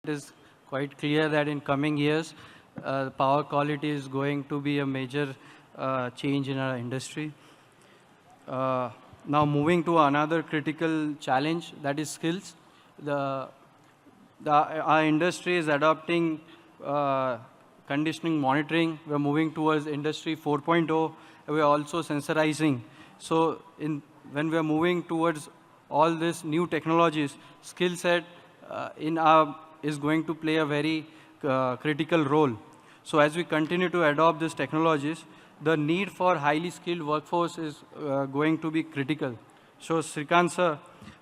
is quite clear that in coming years, power quality is going to be a major change in our industry. Now moving to another critical challenge, that is skills. Our industry is adopting conditioning monitoring. We're moving towards industry 4.0. We're also sensorizing. So when we're moving towards all these new technologies, skill set is going to play a very critical role. So as we continue to adopt these technologies, the need for highly skilled workforce is going to be critical. So Srikant sir,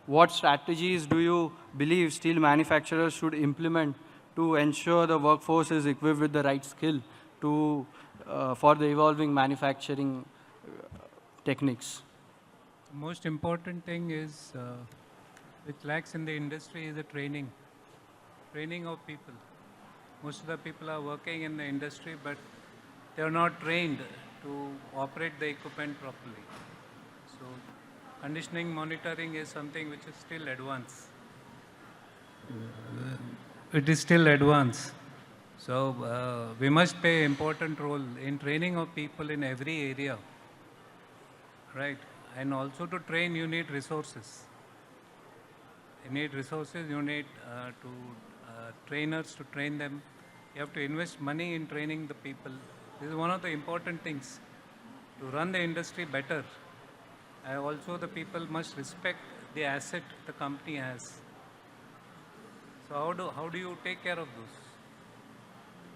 what strategies do you believe steel manufacturers should implement to ensure the workforce is equipped with the right skill for the evolving manufacturing techniques? The most important thing is, which lacks in the industry, is the training of people. Most of the people are working in the industry, but they are not trained to operate the equipment properly. So conditioning monitoring is something which is still advanced. It is still advanced. So we must play an important role in training of people in every area, right? And also to train, you need resources. You need resources, you need trainers to train them. You have to invest money in training the people. This is one of the important things to run the industry better. And also the people must respect the asset the company has. So how do you take care of those?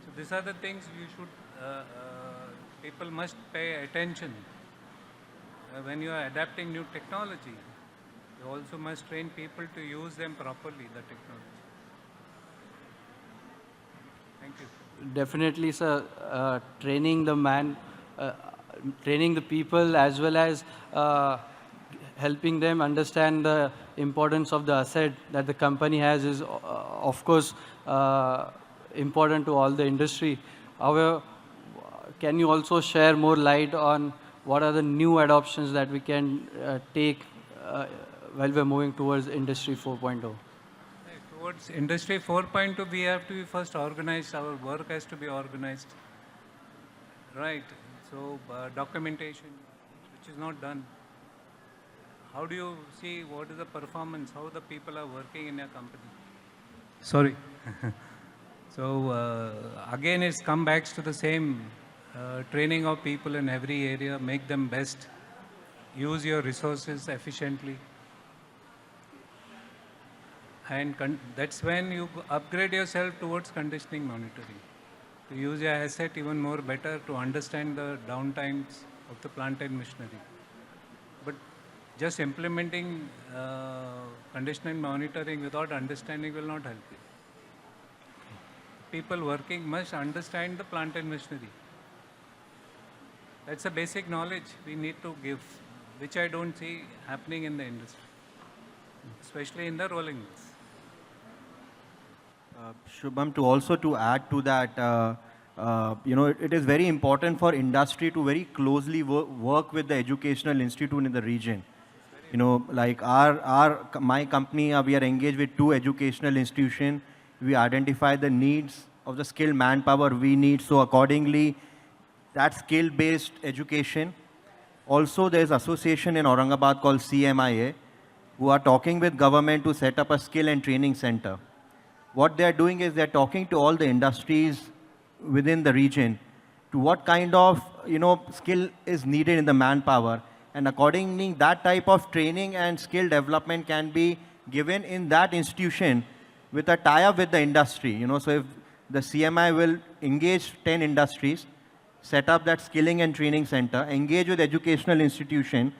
So these are the things you should, people must pay attention. When you are adapting new technology, you also must train people to use them properly, the technology. Thank you. Definitely, sir. Training the people as well as helping them understand the importance of the asset that the company has is, of course, important to all the industry. However, can you also share more light on what are the new adoptions that we can take while we're moving towards Industry 4.0? Towards Industry 4.2, we have to be first organized. Our work has to be organized. Right. So documentation, which is not done. How do you see what is the performance, how the people are working in your company? Sorry. So again, it's come back to the same training of people in every area, make them best, use your resources efficiently. And that's when you upgrade yourself towards conditioning monitoring, to use your asset even more better, to understand the downtimes of the plant and machinery. But just implementing conditioning monitoring without understanding will not help you. People working must understand the plant and machinery. That's a basic knowledge we need to give, which I don't see happening in the industry, especially in the rolling mills. Shubham, to add to that, it is very important for industry to very closely work with the educational institute in the region. Like my company, we are engaged with 2 educational institutions. We identify the needs of the skilled manpower we need. So accordingly, that skill-based education. Also, there's association in Aurangabad called CMIA, who are talking with government to set up a skill and training center. What they're doing is they're talking to all the industries within the region to what kind of skill is needed in the manpower, and accordingly that type of training and skill development can be given in that institution with a tie-up with the industry. So if the CMI will engage 10 industries, set up that skilling and training center, engage with educational institution.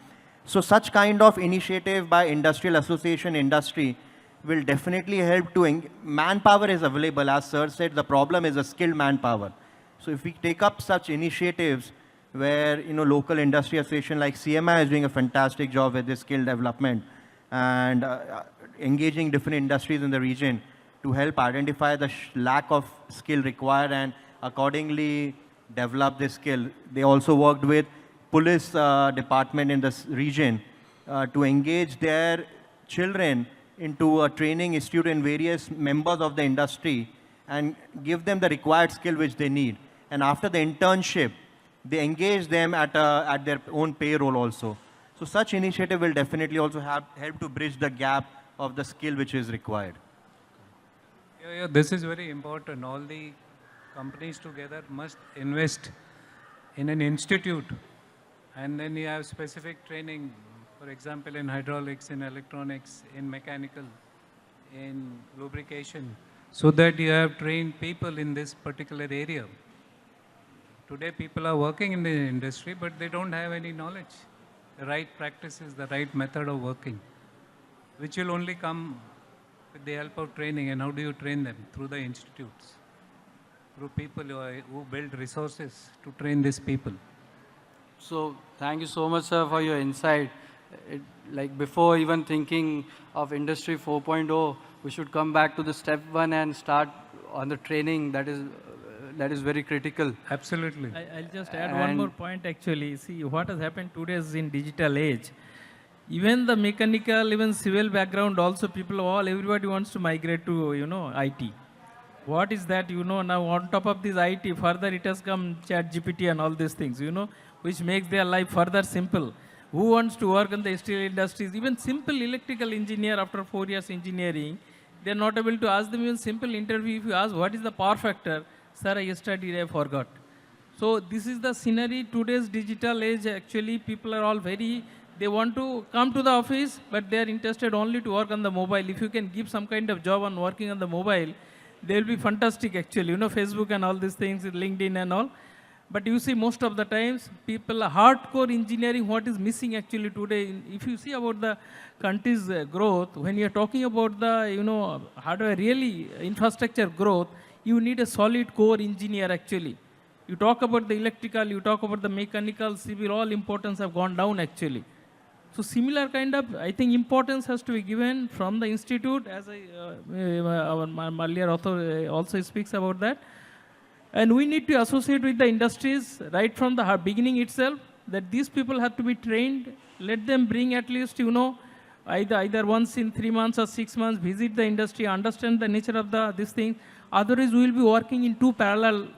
So such kind of initiative by industrial association industry will definitely help to manpower is available. As sir said, the problem is a skilled manpower. So if we take up such initiatives where local industry association like CMI is doing a fantastic job with this skill development and engaging different industries in the region to help identify the lack of skill required and accordingly develop this skill. They also worked with police department in this region to engage their children into a training institute in various members of the industry and give them the required skill which they need. And after the internship, they engage them at their own payroll also. So such initiative will definitely also help to bridge the gap of the skill which is required. Yeah, this is very important. All the companies together must invest in an institute, and then you have specific training, for example, in hydraulics, in electronics, in mechanical, in lubrication, so that you have trained people in this particular area. Today, people are working in the industry, but they don't have any knowledge, the right practices, the right method of working, which will only come with the help of training. And how do you train them? Through the institutes, through people who build resources to train these people. So thank you so much, sir, for your insight. Like before even thinking of Industry 4.0, we should come back to the step 1 and start on the training. That is very critical. Absolutely. I'll just add one more point actually. See, what has happened today is in digital age. Even the mechanical, even civil background also everybody wants to migrate to, IT. What is that, now on top of this IT, further it has come ChatGPT and all these things, which makes their life further simple. Who wants to work in the steel industries? Even simple electrical engineer after 4 years engineering, they're not able to ask them even simple interview. If you ask what is the power factor, sir, I studied, I forgot. So this is the scenery. Today's digital age, actually, people are all they want to come to the office, but they are interested only to work on the mobile. If you can give some kind of job on working on the mobile, they will be fantastic actually. Facebook and all these things, LinkedIn and all. But you see, most of the times, people are hardcore engineering. What is missing actually today? If you see about the country's growth, when you are talking about the, hardware really infrastructure growth, you need a solid core engineer actually. You talk about the electrical, you talk about the mechanical, civil, all importance have gone down actually. So similar kind of, I think, importance has to be given from the institute, as our earlier author also speaks about that. And we need to associate with the industries right from the beginning itself, that these people have to be trained. Let them bring at least, either once in 3 months or 6 months, visit the industry, understand the nature of this thing. Otherwise, we will be working in two parallel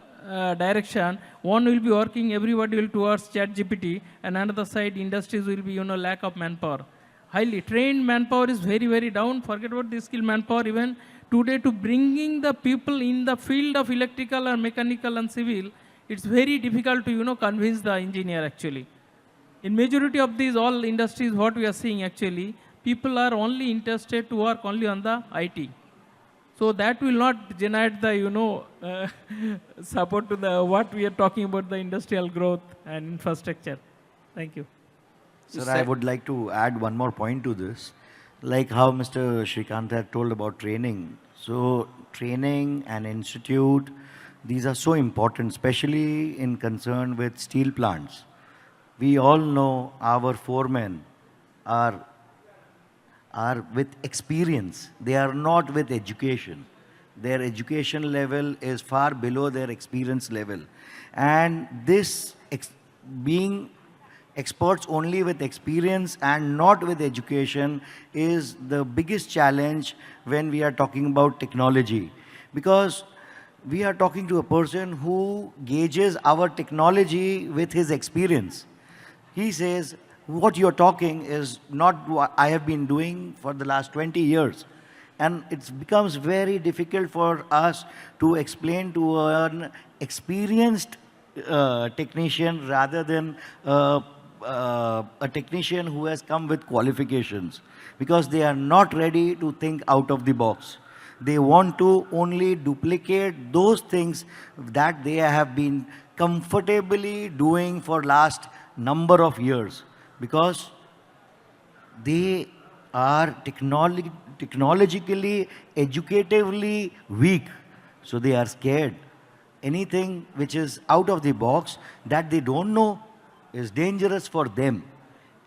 direction. One will be working, everybody will towards ChatGPT, and another side, industries will be, lack of manpower. Highly trained manpower is very, very down. Forget about the skilled manpower. Even today, to bringing the people in the field of electrical or mechanical and civil, it's very difficult to, convince the engineer actually. In majority of these all industries, what we are seeing actually, people are only interested to work only on the IT. So that will not generate the, support to the what we are talking about, the industrial growth and infrastructure. Thank you. Sir, I would like to add one more point to this. Like how Mr. Shrikant had told about training. So training and institute, these are so important, especially in concern with steel plants. We all know our foremen are with experience. They are not with education. Their education level is far below their experience level. And this being experts only with experience and not with education is the biggest challenge when we are talking about technology. Because we are talking to a person who gauges our technology with his experience. He says, what you're talking is not what I have been doing for the last 20 years. And it becomes very difficult for us to explain to an experienced technician rather than a technician who has come with qualifications, because they are not ready to think out of the box. They want to only duplicate those things that they have been comfortably doing for last number of years, because they are technologically, educatively weak. So they are scared. Anything which is out of the box that they don't know is dangerous for them.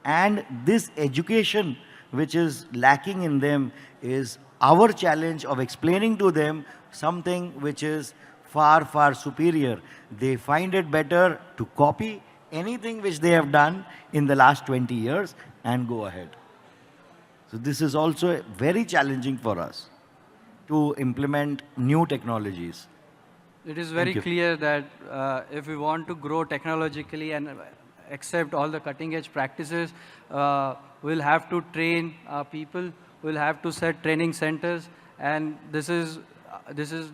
And this education which is lacking in them is our challenge of explaining to them something which is far, far superior. They find it better to copy anything which they have done in the last 20 years and go ahead. So this is also very challenging for us to implement new technologies. It is very you. clear that if we want to grow technologically and accept all the cutting edge practices, we'll have to train our people, we'll have to set training centers, and this is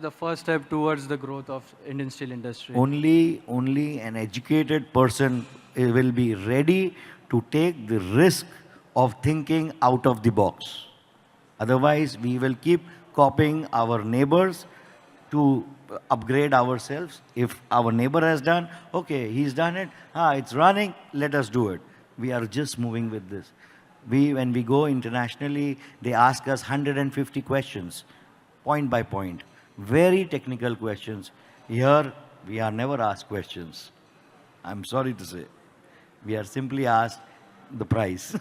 the first step towards the growth of Indian steel industry. Only an educated person will be ready to take the risk of thinking out of the box. Otherwise, we will keep copying our neighbors to upgrade ourselves. If our neighbor has done, okay, he's done it, it's running, let us do it. We are just moving with this. When we go internationally, they ask us 150 questions, point by point. Very technical questions. Here, we are never asked questions. I'm sorry to say. We are simply asked the price.